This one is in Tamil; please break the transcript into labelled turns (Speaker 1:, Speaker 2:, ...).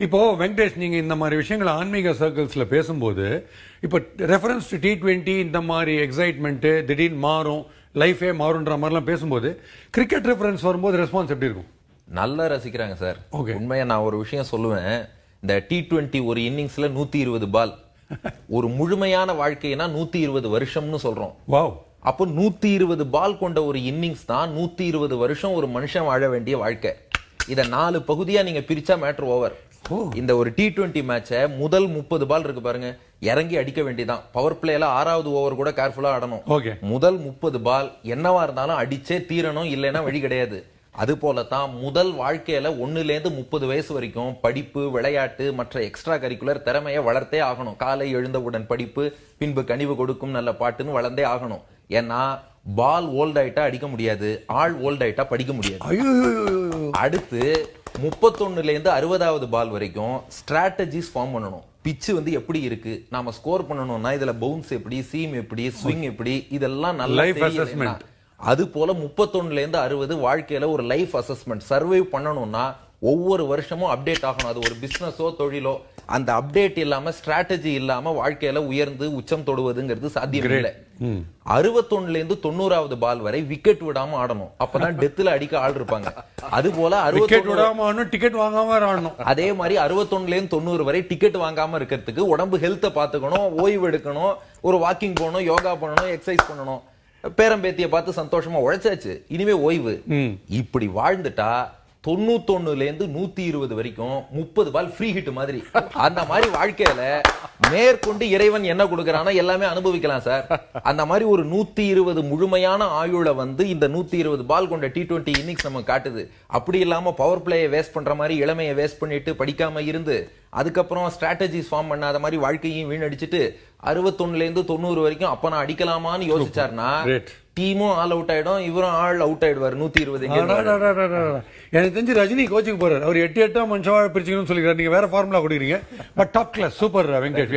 Speaker 1: இப்போ வெங்கடேஷ், நீங்க இந்த மாதிரி விஷயங்கள் ஆன்மீக சர்க்கிள்ஸ்ல பேசும்போது, இப்போ ரெஃபரன்ஸ் டு T20 இந்த மாதிரி எக்ஸைட்மெண்ட் திடீர்னு மாறும், லைஃபே மாறும்ன்ற மாதிரிலாம் பேசும்போது, கிரிக்கெட் ரெஃபரன்ஸ் வரும்போது ரெஸ்பான்ஸ் எப்படி இருக்கும்?
Speaker 2: நல்லா ரசிக்கிறாங்க சார்.
Speaker 1: Okay.
Speaker 2: உண்மையா நான் ஒரு விஷயம் சொல்லுவேன். இந்த T20 ஒரு இன்னிங்ஸ்ல 120 பால், ஒரு முழுமையான வாழ்க்கைனா 120 வருஷம்னு சொல்றோம்.
Speaker 1: வாவ்.
Speaker 2: அப்போ 120 பால் கொண்ட ஒரு இன்னிங்ஸ் தான் 120 வருஷம் ஒரு மனுஷன் வாழ வேண்டிய வாழ்க்கை. இத 4 பகுதியா நீங்க பிரிச்சா மேட்டர் ஓவர். இந்த ஒரு T20 மேட்ச முதல் 30 பால் இருக்கு பாருங்க, இறங்கி அடிக்க வேண்டியதான். பவர் பிளேல 6வது ஓவர் கூட கேர்ஃபுல்லா ஆடணும்.
Speaker 1: ஓகே.
Speaker 2: முதல் 30 பால் என்னவா இருந்தாலும் அடிச்சே தீரணும், இல்லைன்னா வழி கிடையாது. அது போலதான் முதல் வாழ்க்கையில 1ல இருந்து 30 வயசு வரைக்கும் படிப்பு, விளையாட்டு, மற்ற எக்ஸ்ட்ரா கரிக்குலர் திறமையை வளர்த்தே ஆகணும். காலை எழுந்தவுடன் படிப்பு, பின்பு கனிவு கொடுக்கும் நல்ல பாட்டுன்னு வளர்ந்தே ஆகணும். ஏன்னா பால் ஓல்ட் ஆயிட்டா அடிக்க முடியாது, ஆள் ஓல்ட் ஆயிட்டா படிக்க முடியாது. அடுத்து 31ல இருந்து 60வது பால் வரைக்கும் ஸ்ட்ராட்டஜிஸ் ஃபார்ம் பண்ணணும். பிட்ச் வந்து எப்படி இருக்கு, நாம ஸ்கோர் பண்ணணும்னா இதுல பவுன்ஸ் எப்படி, சீம் எப்படி, ஸ்விங் எப்படி, இதெல்லாம் நல்ல
Speaker 1: லைஃப் அசஸ்மெண்ட்.
Speaker 2: அது போல 31ல இருந்து 60 வாழ்க்கையில ஒரு லைஃப் அசஸ்மெண்ட். சர்வைவ் பண்ணணும்னா ஒவ்வொரு வருஷமும் அப்டேட் ஆகணும். அது ஒரு பிசினஸோ தொழிலோ, அந்த அப்டேட் இல்லாம, ஸ்ட்ராட்டஜி இல்லாம வாழ்க்கையில உயர்ந்து உச்சம் தொடுவதுங்கிறது சாத்தியம் இல்லை. 61ல இருந்து 90வது பால் வரை விக்கெட் விடாம ஆடணும். அப்பதான் டெத்ல அடிக்க ஆள் இருப்பாங்க. அது போல
Speaker 1: 61 டிக்கெட் வாங்காம ஆடணும்.
Speaker 2: அதே மாதிரி 61ல இருந்து 90 வரை டிக்கெட் வாங்காம இருக்கிறதுக்கு உடம்பு ஹெல்த்தை பாத்துக்கணும், ஓய்வு எடுக்கணும், ஒரு வாக்கிங் போகணும், யோகா பண்ணணும், எக்ஸசைஸ் பண்ணணும். பேரம்பேத்திய பார்த்து சந்தோஷமா உழைச்சாச்சு, இனிமே ஓய்வு. இப்படி வாழ்ந்துட்டா 91ல இருந்து 120 வரைக்கும் 30 பால் ஃப்ரீ ஹிட் மாதிரி. அந்த மாதிரி வாழ்க்கையில மேற்கொண்டு இறைவன் என்ன கொடுக்கறானோ எல்லாமே அனுபவிக்கலாம் சார். அந்த மாதிரி ஒரு 120 முழுமையான ஆயுள வந்து இந்த 120 பால் கொண்ட T20 இன்னிங்ஸ் நம்ம காட்டுது. அப்படி இல்லாம பவர் பிளேயை வேஸ்ட் பண்ற மாதிரி இளமையை வேஸ்ட் பண்ணிட்டு படிக்காம இருந்து அதுக்கப்புறம் ஸ்ட்ராட்டஜிஸ் ஃபார்ம் பண்ணாத மாதிரி வாழ்க்கையும் வீணடிச்சிட்டு 61ல இருந்து 90 வரைக்கும் அப்ப நான் அடிக்கலாமான்னு யோசிச்சாருன்னா டீமும் ஆல் அவுட் ஆயிடும், இவரும் ஆள் அவுட் ஆயிடுவார். 120.
Speaker 1: எனக்கு தெரிஞ்சு ரஜினி கோச்சுக்கு போறாரு. அவர் 8 மனுஷன் பிரிச்சுக்கணும்னு சொல்லிக்கிறார். நீங்க வேற ஃபார்முலா கொடுக்குறீங்க. But top class super Venkatesh.